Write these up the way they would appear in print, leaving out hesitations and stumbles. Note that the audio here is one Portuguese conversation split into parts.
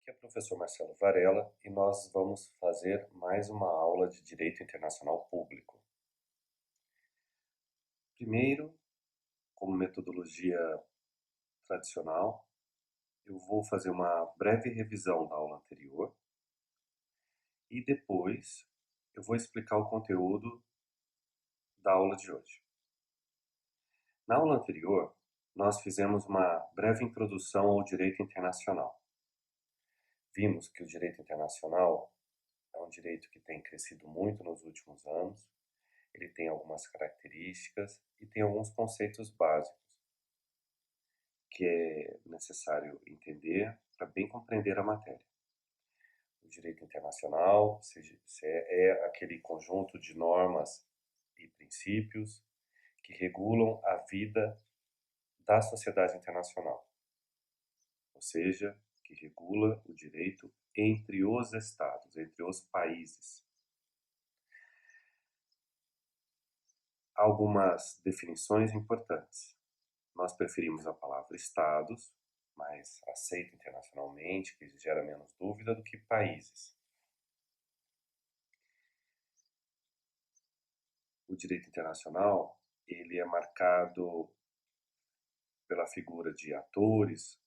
Aqui é o professor Marcelo Varela e nós vamos fazer mais uma aula de Direito Internacional Público. Primeiro, como metodologia tradicional, eu vou fazer uma breve revisão da aula anterior e depois eu vou explicar o conteúdo da aula de hoje. Na aula anterior, nós fizemos uma breve introdução ao direito internacional. Vimos que o direito internacional é um direito que tem crescido muito nos últimos anos. Ele tem algumas características e tem alguns conceitos básicos que é necessário entender para bem compreender a matéria. O direito internacional é aquele conjunto de normas e princípios que regulam a vida da sociedade internacional, ou seja, que regula o direito entre os estados, entre os países. Algumas definições importantes. Nós preferimos a palavra estados, mais aceita internacionalmente, que gera menos dúvida, do que países. O direito internacional, ele é marcado pela figura de atores,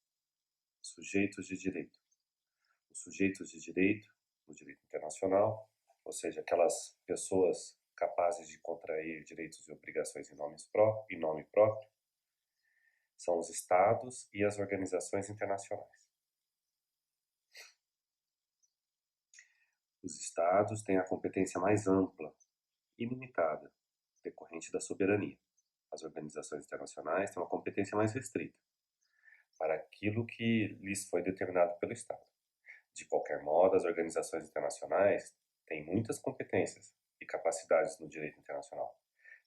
sujeitos de direito. Os sujeitos de direito, no direito internacional, ou seja, aquelas pessoas capazes de contrair direitos e obrigações em nome próprio, são os estados e as organizações internacionais. Os estados têm a competência mais ampla e limitada, decorrente da soberania. As organizações internacionais têm uma competência mais restrita, para aquilo que lhes foi determinado pelo Estado. De qualquer modo, as organizações internacionais têm muitas competências e capacidades no direito internacional.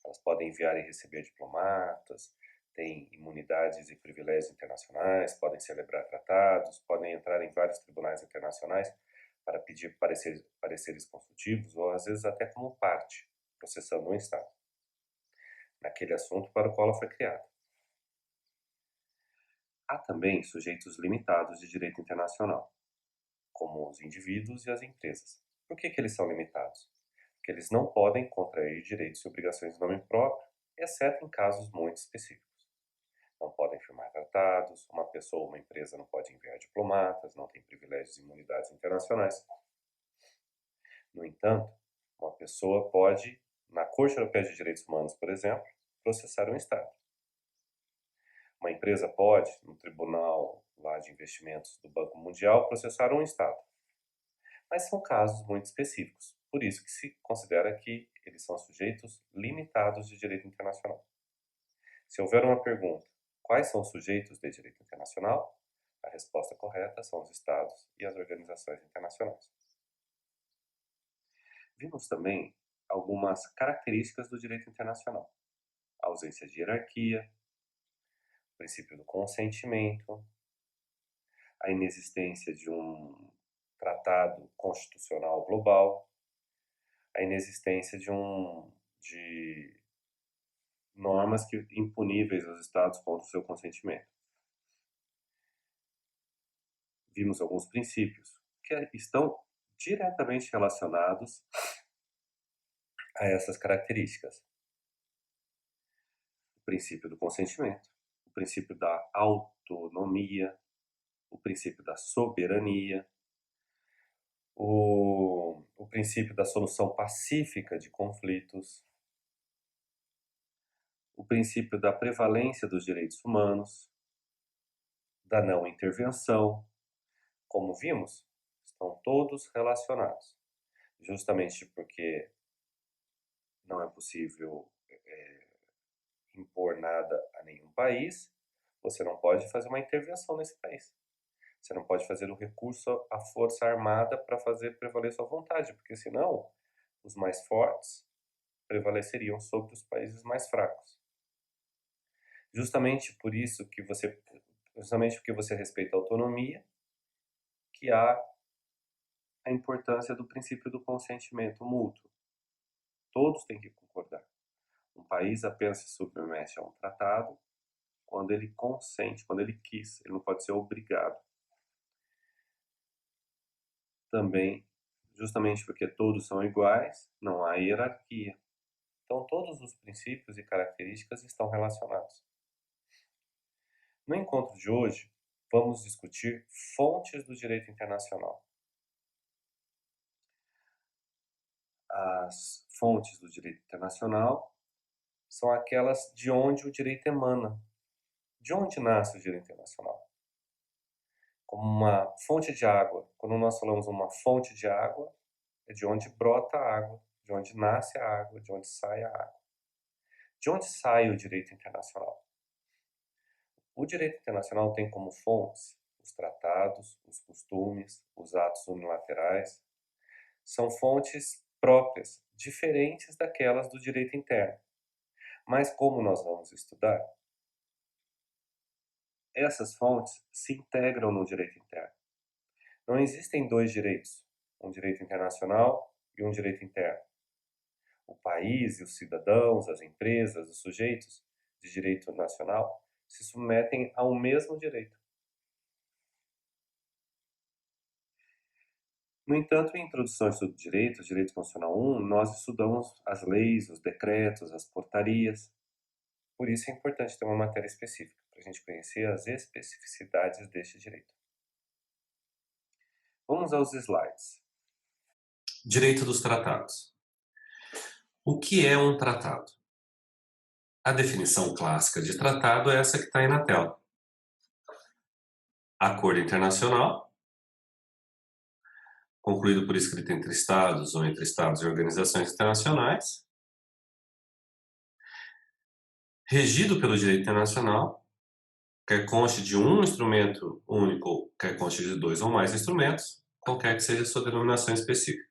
Elas podem enviar e receber diplomatas, têm imunidades e privilégios internacionais, podem celebrar tratados, podem entrar em vários tribunais internacionais para pedir pareceres consultivos ou às vezes até como parte, processando um Estado, naquele assunto para o qual ela foi criada. Há também sujeitos limitados de direito internacional, como os indivíduos e as empresas. Por que eles são limitados? Porque eles não podem contrair direitos e obrigações em nome próprio, exceto em casos muito específicos. Não podem firmar tratados, uma pessoa ou uma empresa não pode enviar diplomatas, não tem privilégios e imunidades internacionais. No entanto, uma pessoa pode, na Corte Europeia de Direitos Humanos, por exemplo, processar um Estado. Uma empresa pode, no Tribunal lá de Investimentos do Banco Mundial, processar um Estado. Mas são casos muito específicos, por isso que se considera que eles são sujeitos limitados de direito internacional. Se houver uma pergunta, quais são os sujeitos de direito internacional? A resposta correta são os Estados e as organizações internacionais. Vimos também algumas características do direito internacional. A ausência de hierarquia, o princípio do consentimento, a inexistência de um tratado constitucional global, a inexistência de normas impuníveis aos Estados contra o seu consentimento. Vimos alguns princípios que estão diretamente relacionados a essas características. O princípio do consentimento, o princípio da autonomia, o princípio da soberania, o princípio da solução pacífica de conflitos, o princípio da prevalência dos direitos humanos, da não intervenção. Como vimos, estão todos relacionados, justamente porque não é possível impor nada a nenhum país, você não pode fazer uma intervenção nesse país. Você não pode fazer o recurso à força armada para fazer prevalecer sua vontade, porque senão os mais fortes prevaleceriam sobre os países mais fracos. Justamente porque você respeita a autonomia, que há a importância do princípio do consentimento mútuo. Todos têm que concordar. Um país apenas se submete a um tratado quando ele consente, quando ele quis. Ele não pode ser obrigado. também, justamente porque todos são iguais, não há hierarquia. Então, todos os princípios e características estão relacionados. No encontro de hoje, vamos discutir fontes do direito internacional. As fontes do direito internacional são aquelas de onde o direito emana, de onde nasce o direito internacional. Como uma fonte de água. Quando nós falamos uma fonte de água, é de onde brota a água, de onde nasce a água, de onde sai a água. De onde sai o direito internacional? O direito internacional tem como fontes os tratados, os costumes, os atos unilaterais. São fontes próprias, diferentes daquelas do direito interno. Mas como nós vamos estudar, essas fontes se integram no direito interno. Não existem dois direitos, um direito internacional e um direito interno. O país e os cidadãos, as empresas, os sujeitos de direito nacional se submetem ao mesmo direito. No entanto, em Introdução ao Estudo do Direito Constitucional 1, nós estudamos as leis, os decretos, as portarias. Por isso é importante ter uma matéria específica, para a gente conhecer as especificidades deste direito. Vamos aos slides. Direito dos tratados. O que é um tratado? A definição clássica de tratado é essa que está aí na tela. Acordo internacional, concluído por escrito entre Estados ou entre Estados e organizações internacionais, regido pelo direito internacional, quer conste de um instrumento único, quer conste de dois ou mais instrumentos, qualquer que seja a sua denominação específica.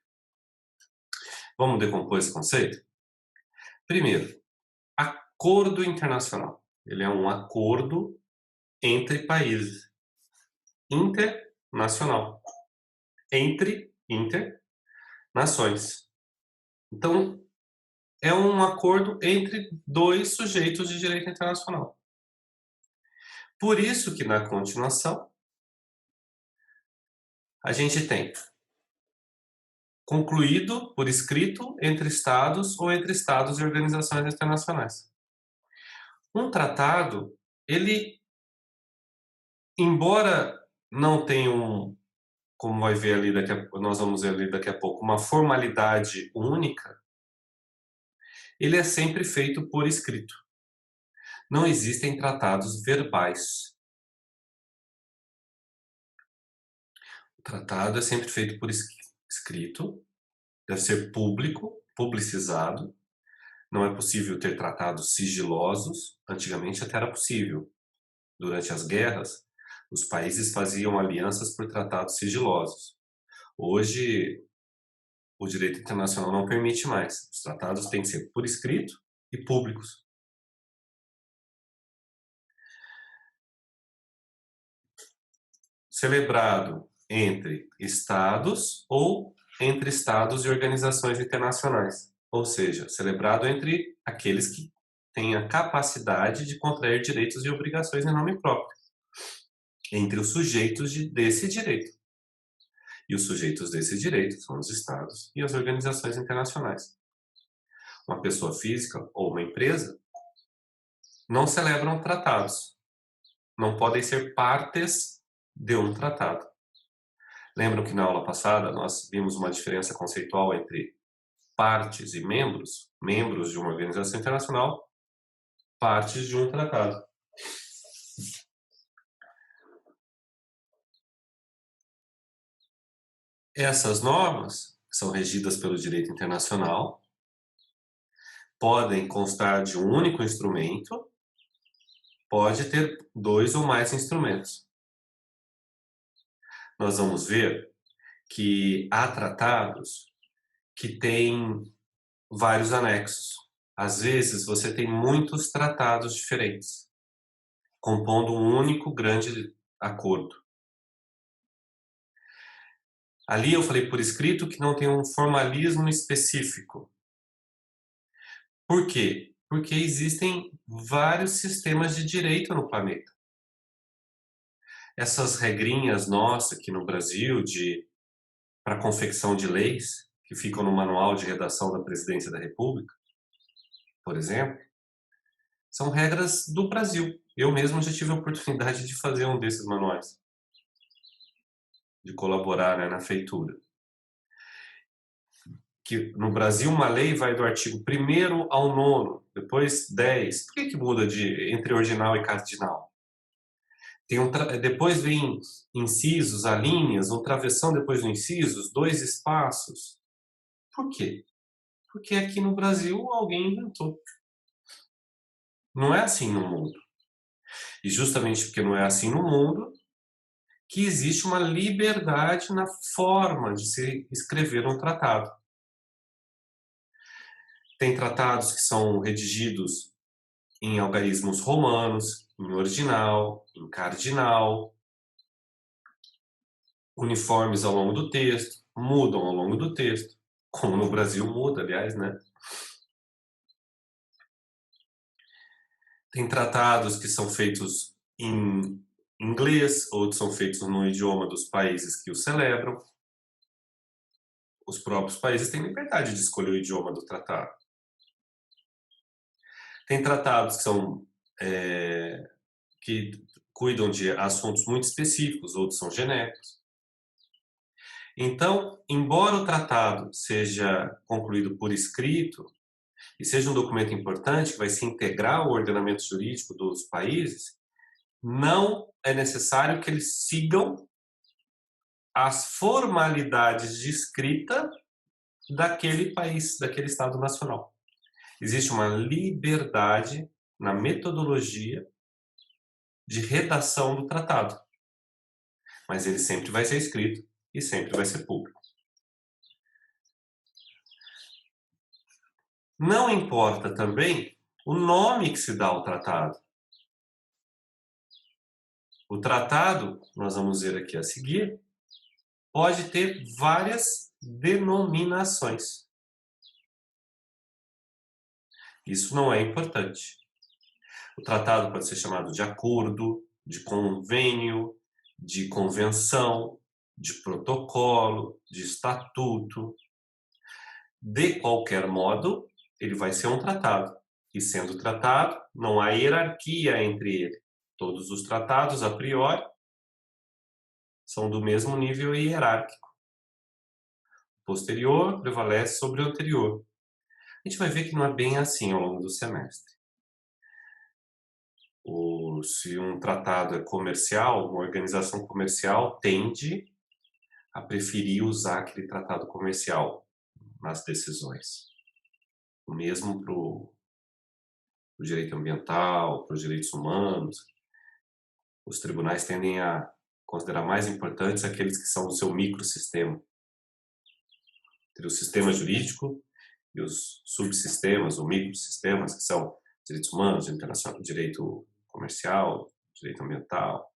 Vamos decompor esse conceito? Primeiro, acordo internacional. Ele é um acordo entre países. Internacional. Entre nações. Então, é um acordo entre dois sujeitos de direito internacional. Por isso que na continuação, a gente tem concluído por escrito entre Estados ou entre Estados e organizações internacionais. Um tratado, ele, embora não tenha como vai ver ali nós vamos ver ali daqui a pouco, uma formalidade única, ele é sempre feito por escrito. Não existem tratados verbais. O tratado é sempre feito por escrito, deve ser público, publicizado. Não é possível ter tratados sigilosos. Antigamente até era possível. Durante as guerras, os países faziam alianças por tratados sigilosos. Hoje, o direito internacional não permite mais. Os tratados têm que ser por escrito e públicos. Celebrado entre estados ou entre estados e organizações internacionais. Ou seja, celebrado entre aqueles que têm a capacidade de contrair direitos e obrigações em nome próprio. Entre os sujeitos desse direito. E os sujeitos desse direito são os estados e as organizações internacionais. Uma pessoa física ou uma empresa não celebram tratados. Não podem ser partes de um tratado. Lembram que na aula passada nós vimos uma diferença conceitual entre partes e membros? Membros de uma organização internacional, partes de um tratado. Essas normas são regidas pelo direito internacional, podem constar de um único instrumento, pode ter dois ou mais instrumentos. Nós vamos ver que há tratados que têm vários anexos. Às vezes você tem muitos tratados diferentes, compondo um único grande acordo. Ali eu falei por escrito que não tem um formalismo específico. Por quê? Porque existem vários sistemas de direito no planeta. Essas regrinhas nossas aqui no Brasil de para a confecção de leis que ficam no manual de redação da Presidência da República, por exemplo, são regras do Brasil. Eu mesmo já tive a oportunidade de fazer um desses manuais, de colaborar, né, na feitura. Que no Brasil uma lei vai do artigo 1º ao 9º, depois 10. Por que muda entre ordinal e cardinal? Depois vem incisos, alíneas, um travessão depois do incisos, 2 espaços. Por quê? Porque aqui no Brasil alguém inventou. Não é assim no mundo. E justamente porque não é assim no mundo, que existe uma liberdade na forma de se escrever um tratado. Tem tratados que são redigidos em algarismos romanos, em ordinal, em cardinal, uniformes ao longo do texto, mudam ao longo do texto, como no Brasil muda, aliás, né? Tem tratados que são feitos em inglês, outros são feitos no idioma dos países que o celebram. Os próprios países têm liberdade de escolher o idioma do tratado. Tem tratados que são que cuidam de assuntos muito específicos, outros são genéricos. Então, embora o tratado seja concluído por escrito e seja um documento importante que vai se integrar ao ordenamento jurídico dos países, não é necessário que eles sigam as formalidades de escrita daquele país, daquele Estado nacional. Existe uma liberdade na metodologia de redação do tratado, mas ele sempre vai ser escrito e sempre vai ser público. Não importa também o nome que se dá ao tratado. O tratado, nós vamos ver aqui a seguir, pode ter várias denominações. Isso não é importante. O tratado pode ser chamado de acordo, de convênio, de convenção, de protocolo, de estatuto. De qualquer modo, ele vai ser um tratado. E sendo tratado, não há hierarquia entre ele. Todos os tratados, a priori, são do mesmo nível hierárquico. O posterior prevalece sobre o anterior. A gente vai ver que não é bem assim ao longo do semestre. Se um tratado é comercial, uma organização comercial tende a preferir usar aquele tratado comercial nas decisões. O mesmo para o direito ambiental, para os direitos humanos. Os tribunais tendem a considerar mais importantes aqueles que são o seu microsistema. Entre o sistema jurídico e os subsistemas ou microsistemas, que são direitos humanos, direito comercial, direito ambiental.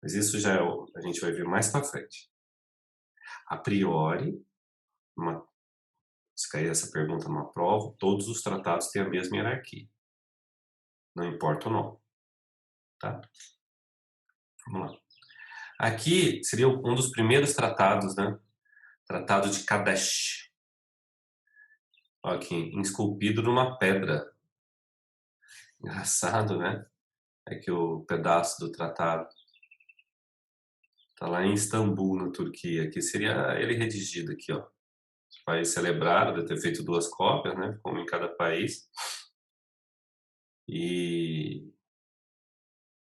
Mas isso já a gente vai ver mais para frente. A priori, se cair essa pergunta numa prova, todos os tratados têm a mesma hierarquia. Não importa o nome. Tá? Vamos lá. Aqui seria um dos primeiros tratados, né? Tratado de Kadesh. Aqui, esculpido numa pedra. Engraçado, né? É que o pedaço do tratado está lá em Istambul, na Turquia. Aqui seria ele redigido aqui, ó. Os países celebraram, deve ter feito 2 cópias, né? Como em cada país. E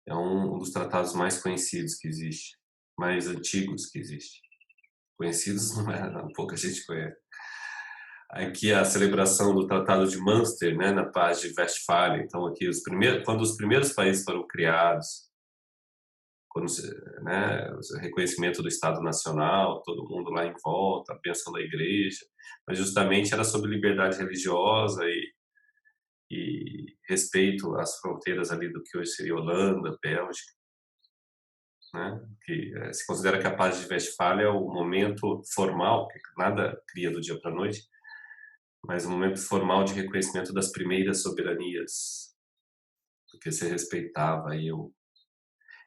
é um dos tratados mais conhecidos que existe, mais antigos que existe. Conhecidos não é, não, pouca gente conhece. Aqui a celebração do Tratado de Münster, né, na Paz de Westfália. Então aqui quando os primeiros países foram criados, quando, né, o reconhecimento do Estado Nacional, todo mundo lá em volta, a bênção da igreja, mas justamente era sobre liberdade religiosa e respeito às fronteiras ali do que hoje seria Holanda, Bélgica, né? Que se considera que a Paz de Westfália é o momento formal, porque nada cria do dia para a noite, mas o momento formal de reconhecimento das primeiras soberanias, porque se respeitava aí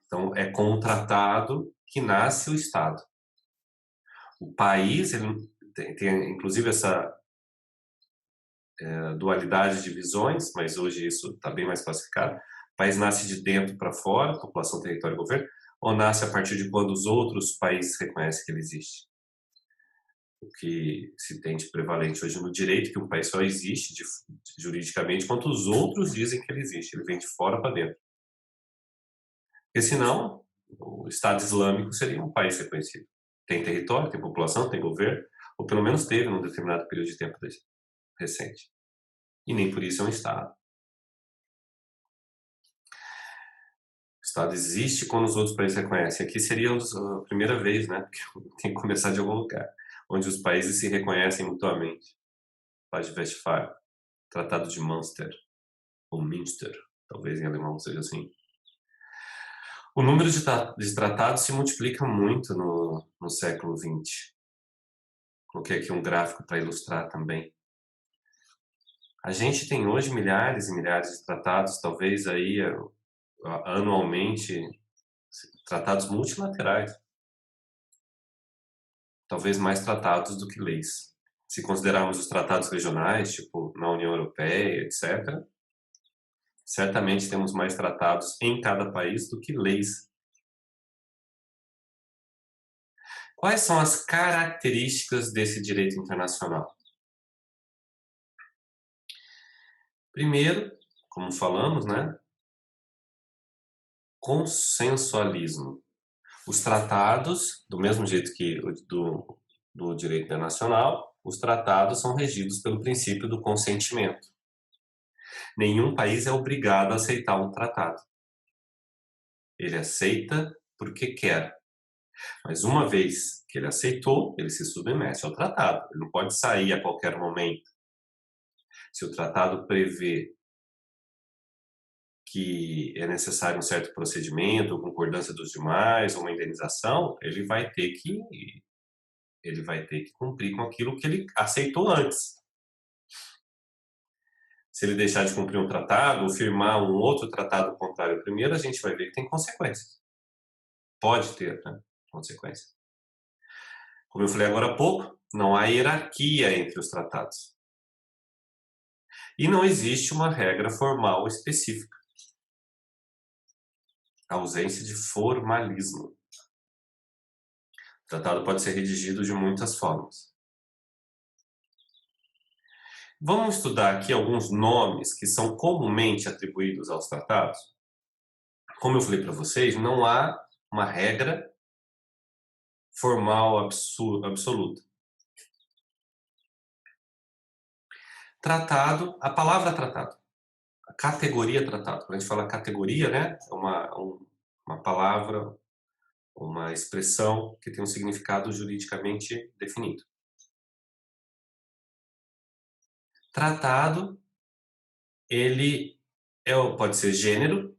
Então, é com o tratado que nasce o Estado. O país, ele tem inclusive essa dualidade de visões, mas hoje isso está bem mais classificado. O país nasce de dentro para fora, população, território e governo, ou nasce a partir de quando os outros países reconhecem que ele existe? O que se tem de prevalente hoje no direito, que um país só existe juridicamente quando os outros dizem que ele existe, ele vem de fora para dentro. Porque senão, o Estado Islâmico seria um país reconhecido. Tem território, tem população, tem governo, ou pelo menos teve num determinado período de tempo recente. E nem por isso é um Estado. O Estado existe quando os outros países reconhecem. Aqui seria a primeira vez, né? Porque tem que começar de algum lugar, onde os países se reconhecem mutuamente. Paz de Westfália, Tratado de Münster, ou Münster, talvez em alemão seja assim. O número de tratados se multiplica muito no século XX. Coloquei aqui um gráfico para ilustrar também. A gente tem hoje milhares e milhares de tratados, talvez aí anualmente, tratados multilaterais. Talvez mais tratados do que leis. Se considerarmos os tratados regionais, tipo na União Europeia, etc., certamente temos mais tratados em cada país do que leis. Quais são as características desse direito internacional? Primeiro, como falamos, né? Consensualismo. Os tratados, do mesmo jeito que do direito internacional, os tratados são regidos pelo princípio do consentimento. Nenhum país é obrigado a aceitar um tratado. Ele aceita porque quer. Mas uma vez que ele aceitou, ele se submete ao tratado. Ele não pode sair a qualquer momento. Se o tratado prevê que é necessário um certo procedimento, concordância dos demais, uma indenização, ele vai ter que cumprir com aquilo que ele aceitou antes. Se ele deixar de cumprir um tratado ou firmar um outro tratado contrário ao primeiro, a gente vai ver que tem consequências. Pode ter, né, consequências. Como eu falei agora há pouco, não há hierarquia entre os tratados. E não existe uma regra formal específica. A ausência de formalismo. O tratado pode ser redigido de muitas formas. Vamos estudar aqui alguns nomes que são comumente atribuídos aos tratados. Como eu falei para vocês, não há uma regra formal absoluta. Tratado, a palavra tratado, a categoria tratado. Quando a gente fala categoria, né, é uma palavra, uma expressão que tem um significado juridicamente definido. Tratado, ele pode ser gênero,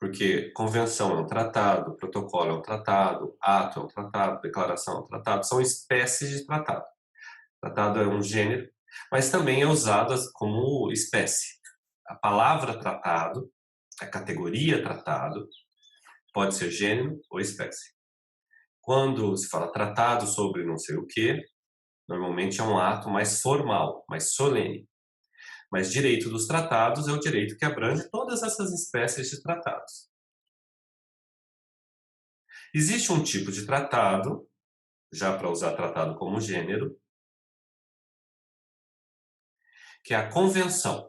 porque convenção é um tratado, protocolo é um tratado, ato é um tratado, declaração é um tratado, são espécies de tratado. Tratado é um gênero, mas também é usado como espécie. A palavra tratado, a categoria tratado, pode ser gênero ou espécie. Quando se fala tratado sobre não sei o que, normalmente é um ato mais formal, mais solene. Mas direito dos tratados é o direito que abrange todas essas espécies de tratados. Existe um tipo de tratado, já para usar tratado como gênero, que é a convenção.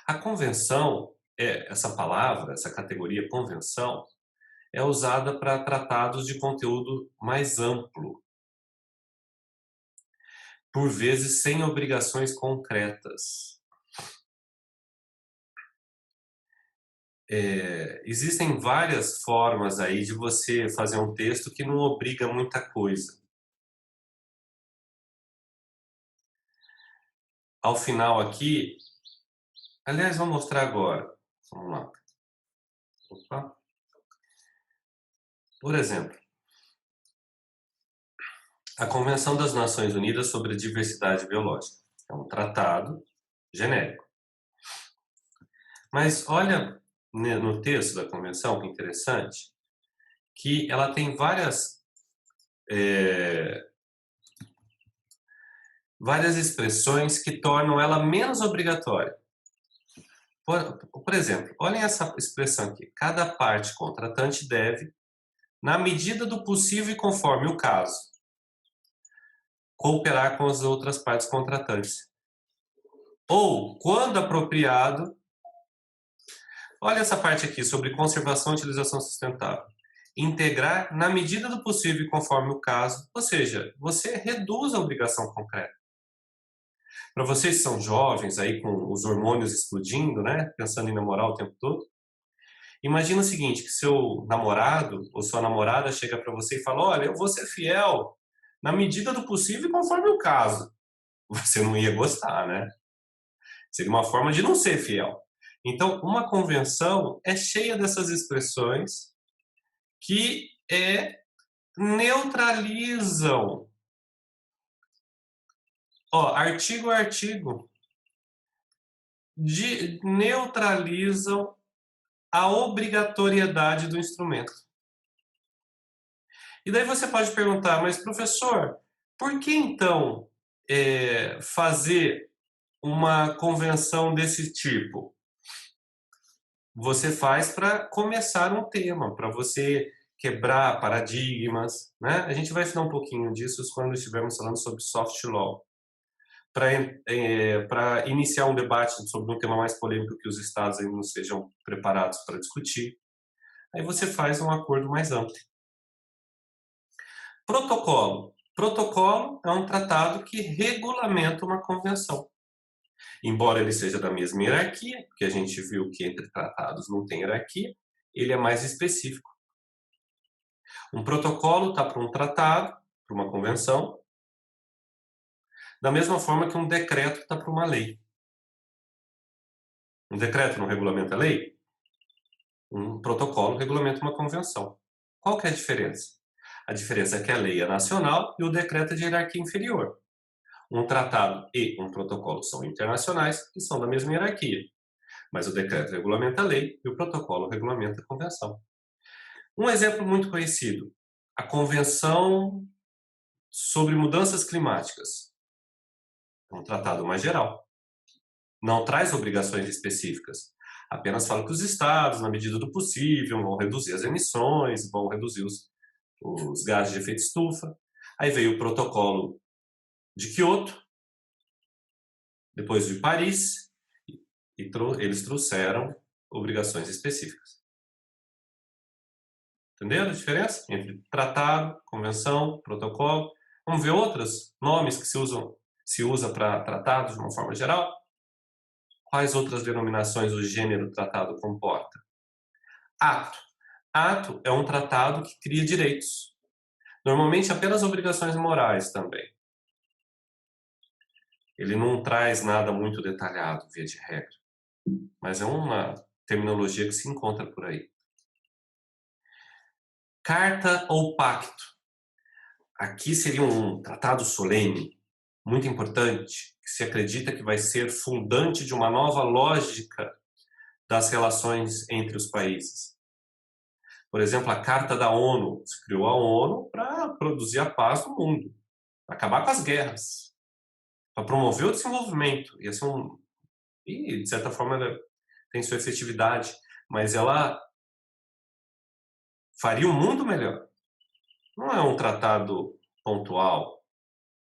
A convenção, essa palavra, essa categoria convenção, é usada para tratados de conteúdo mais amplo, por vezes sem obrigações concretas. Existem várias formas aí de você fazer um texto que não obriga muita coisa. Ao final aqui, aliás, vou mostrar agora. Vamos lá. Opa. Por exemplo, a Convenção das Nações Unidas sobre a Diversidade Biológica. É um tratado genérico. Mas olha no texto da Convenção, que interessante, que ela tem várias várias expressões que tornam ela menos obrigatória. Por exemplo, olhem essa expressão aqui. Cada parte contratante deve, na medida do possível e conforme o caso, cooperar com as outras partes contratantes. Ou, quando apropriado, olha essa parte aqui sobre conservação e utilização sustentável. Integrar na medida do possível e conforme o caso, ou seja, você reduz a obrigação concreta. Para vocês que são jovens, aí com os hormônios explodindo, né, pensando em namorar o tempo todo, imagina o seguinte, que seu namorado ou sua namorada chega para você e fala, olha, eu vou ser fiel na medida do possível e conforme o caso. Você não ia gostar, né? Seria uma forma de não ser fiel. Então, uma convenção é cheia dessas expressões que neutralizam. Ó, artigo a artigo. Neutralizam a obrigatoriedade do instrumento. E daí você pode perguntar, mas professor, por que então fazer uma convenção desse tipo? Você faz para começar um tema, para você quebrar paradigmas, né? A gente vai falar um pouquinho disso quando estivermos falando sobre soft law. Para iniciar um debate sobre um tema mais polêmico que os estados ainda não sejam preparados para discutir, aí você faz um acordo mais amplo. Protocolo. Protocolo é um tratado que regulamenta uma convenção. Embora ele seja da mesma hierarquia, porque a gente viu que entre tratados não tem hierarquia, ele é mais específico. Um protocolo está para um tratado, para uma convenção, da mesma forma que um decreto está para uma lei. Um decreto não regulamenta a lei? Um protocolo regulamenta uma convenção. Qual que é a diferença? A diferença é que a lei é nacional e o decreto é de hierarquia inferior. Um tratado e um protocolo são internacionais e são da mesma hierarquia. Mas o decreto regulamenta a lei e o protocolo regulamenta a convenção. Um exemplo muito conhecido, a Convenção sobre Mudanças Climáticas. É um tratado mais geral. Não traz obrigações específicas. Apenas fala que os estados, na medida do possível, vão reduzir as emissões, vão reduzir os gases de efeito estufa. Aí veio o protocolo de Kyoto, depois de Paris, e eles trouxeram obrigações específicas. Entenderam a diferença entre tratado, convenção, protocolo? Vamos ver outros nomes que se usa para tratados de uma forma geral? Quais outras denominações o gênero tratado comporta? Ato. Ato é um tratado que cria direitos. Normalmente apenas obrigações morais também. Ele não traz nada muito detalhado, via de regra. Mas é uma terminologia que se encontra por aí. Carta ou pacto. Aqui seria um tratado solene, muito importante, que se acredita que vai ser fundante de uma nova lógica das relações entre os países. Por exemplo, a Carta da ONU. Se criou a ONU para produzir a paz no mundo, para acabar com as guerras, para promover o desenvolvimento. E, de certa forma, ela tem sua efetividade, mas ela faria o mundo melhor. Não é um tratado pontual,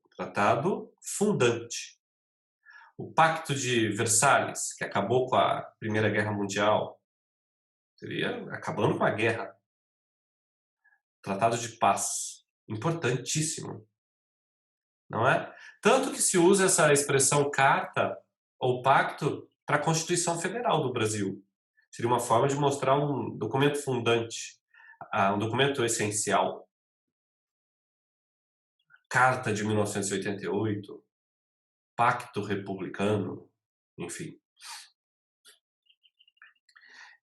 é um tratado fundante. O Pacto de Versalhes, que acabou com a Primeira Guerra Mundial, seria acabando com a guerra. Tratado de paz, importantíssimo, não é? Tanto que se usa essa expressão carta ou pacto para a Constituição Federal do Brasil. Seria uma forma de mostrar um documento fundante, um documento essencial. Carta de 1988, Pacto Republicano, enfim.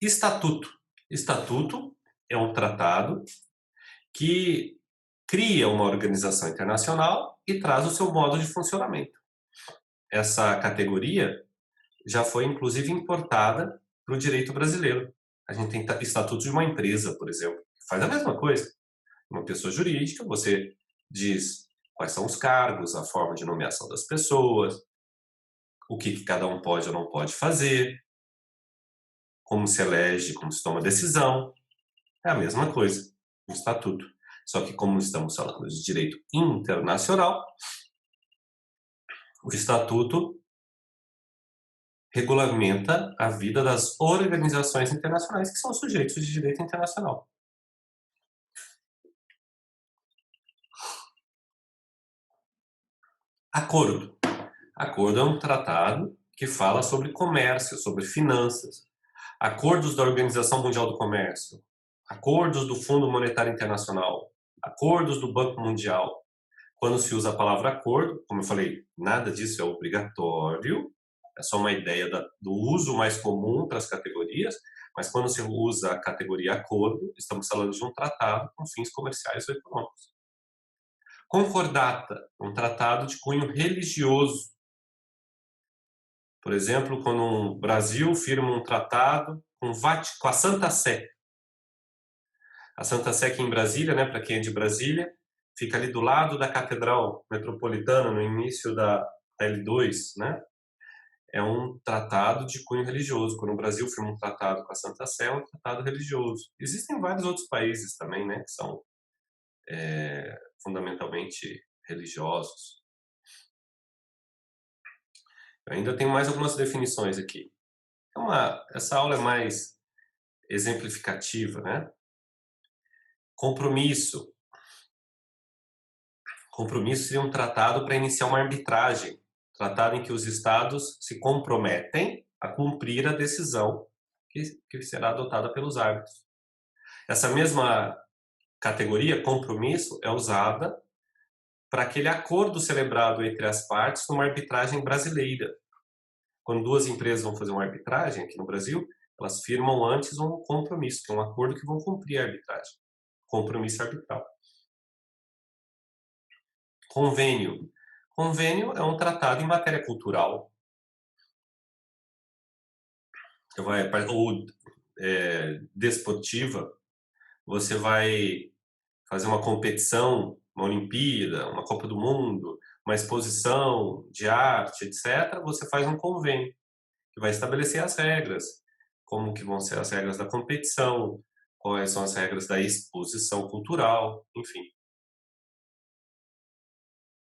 Estatuto. Estatuto é um tratado que cria uma organização internacional e traz o seu modo de funcionamento. Essa categoria já foi, inclusive, importada para o direito brasileiro. A gente tem estatuto de uma empresa, por exemplo, que faz a mesma coisa. Uma pessoa jurídica, você diz quais são os cargos, a forma de nomeação das pessoas, o que cada um pode ou não pode fazer, como se elege, como se toma decisão. É a mesma coisa, o estatuto. Só que como estamos falando de direito internacional, o estatuto regulamenta a vida das organizações internacionais que são sujeitos de direito internacional. Acordo. Acordo é um tratado que fala sobre comércio, sobre finanças. Acordos da Organização Mundial do Comércio, acordos do Fundo Monetário Internacional, acordos do Banco Mundial. Quando se usa a palavra acordo, como eu falei, nada disso é obrigatório, é só uma ideia do uso mais comum para as categorias, mas quando se usa a categoria acordo, estamos falando de um tratado com fins comerciais ou econômicos. Concordata, um tratado de cunho religioso. Por exemplo, quando o Brasil firma um tratado com a Santa Sé. A Santa Sé aqui em Brasília, né, para quem é de Brasília, fica ali do lado da Catedral Metropolitana, no início da L2, né? É um tratado de cunho religioso. Quando o Brasil firma um tratado com a Santa Sé, é um tratado religioso. Existem vários outros países também, né, que são fundamentalmente religiosos. Eu ainda tenho mais algumas definições aqui. Essa aula é mais exemplificativa, né? Compromisso. Compromisso seria um tratado para iniciar uma arbitragem, tratado em que os estados se comprometem a cumprir a decisão que será adotada pelos árbitros. Essa mesma categoria, compromisso, é usada para aquele acordo celebrado entre as partes numa arbitragem brasileira. Quando duas empresas vão fazer uma arbitragem aqui no Brasil, elas firmam antes um compromisso, que é um acordo que vão cumprir a arbitragem. Compromisso arbitral. Convênio. Convênio é um tratado em matéria cultural. Ou desportiva. Você vai fazer uma competição, uma Olimpíada, uma Copa do Mundo, uma exposição de arte, etc., você faz um convênio que vai estabelecer as regras, como que vão ser as regras da competição, quais são as regras da exposição cultural, enfim.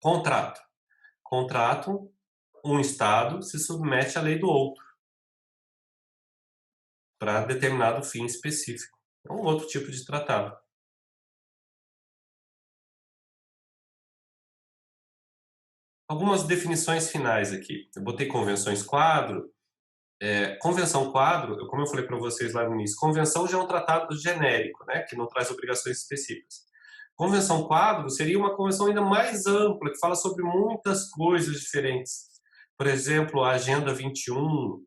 Contrato. Contrato, um Estado se submete à lei do outro para determinado fim específico. É um outro tipo de tratado. Algumas definições finais aqui. Eu botei convenções quadro. Convenção quadro, como eu falei para vocês lá no início, convenção já é um tratado genérico, né, que não traz obrigações específicas. Convenção quadro seria uma convenção ainda mais ampla, que fala sobre muitas coisas diferentes. Por exemplo, a Agenda 21,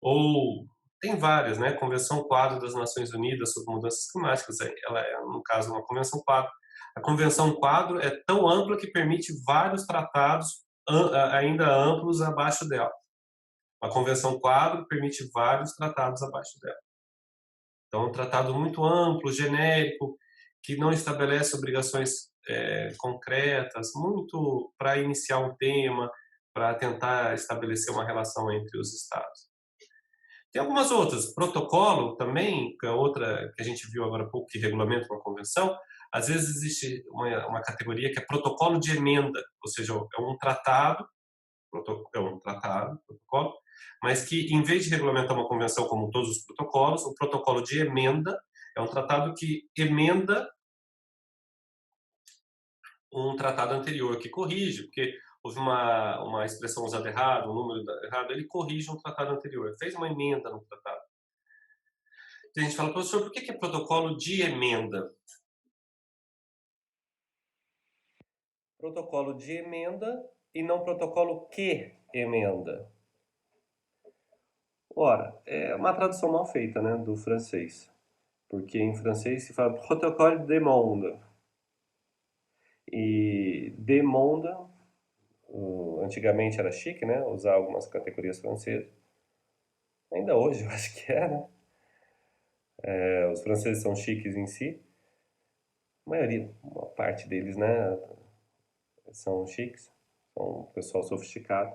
ou tem várias, né? Convenção quadro das Nações Unidas sobre Mudanças Climáticas, ela é, no caso, uma convenção quadro. A convenção quadro é tão ampla que permite vários tratados ainda amplos abaixo dela. A convenção quadro permite vários tratados abaixo dela. Então, é um tratado muito amplo, genérico, que não estabelece obrigações concretas, muito para iniciar um tema, para tentar estabelecer uma relação entre os estados. Tem algumas outras. Protocolo também, que é outra que a gente viu agora há pouco, que regulamenta uma convenção. Às vezes existe uma categoria que é protocolo de emenda, ou seja, é um tratado, protocolo, mas que, em vez de regulamentar uma convenção como todos os protocolos, o protocolo de emenda é um tratado que emenda um tratado anterior, que corrige, porque houve uma expressão usada errada, um número errado, ele corrige um tratado anterior, fez uma emenda no tratado. A gente fala, professor, por que é protocolo de emenda? Protocolo de emenda e não protocolo que emenda. Ora, é uma tradução mal feita, né, do francês. Porque em francês se fala protocole de demande. E demande, antigamente era chique, né, usar algumas categorias francesas. Ainda hoje eu acho que é, né? Os franceses são chiques em si. maioria, uma parte deles, né, são chiques, são um pessoal sofisticado.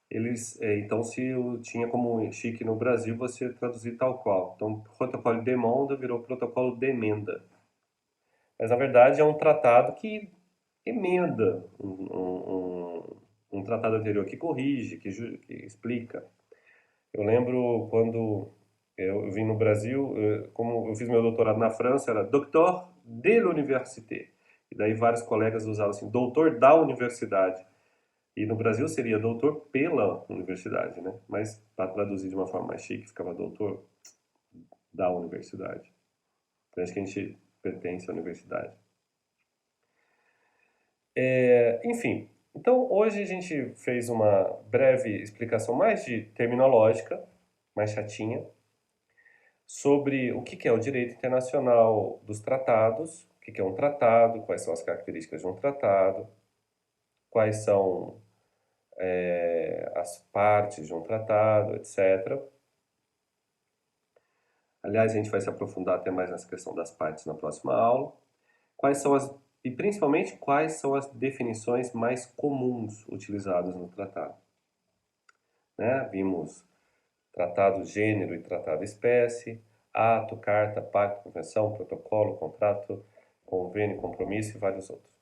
Eles, então, se eu tinha como chique no Brasil, você traduzir tal qual. Então, protocolo de Monda virou protocolo de emenda. Mas, na verdade, é um tratado que emenda um tratado anterior, que corrige, que explica. Eu lembro quando eu vim no Brasil, como eu fiz meu doutorado na França, era Docteur de l'Université. E daí vários colegas usavam assim, doutor da universidade. E no Brasil seria doutor pela universidade, né? Mas para traduzir de uma forma mais chique, ficava doutor da universidade. Então acho que a gente pertence à universidade. Enfim, então hoje a gente fez uma breve explicação mais de terminológica, mais chatinha, sobre o que é o direito internacional dos tratados, o que é um tratado, quais são as características de um tratado, quais são as partes de um tratado, etc. Aliás, a gente vai se aprofundar até mais nessa questão das partes na próxima aula. Quais são e principalmente quais são as definições mais comuns utilizadas no tratado. Né? Vimos tratado gênero e tratado espécie, ato, carta, pacto, convenção, protocolo, contrato, convênio, compromisso e vários outros.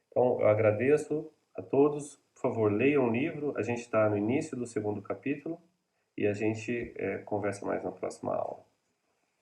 Então, eu agradeço a todos. Por favor, leiam o livro. A gente está no início do segundo capítulo e a gente conversa mais na próxima aula.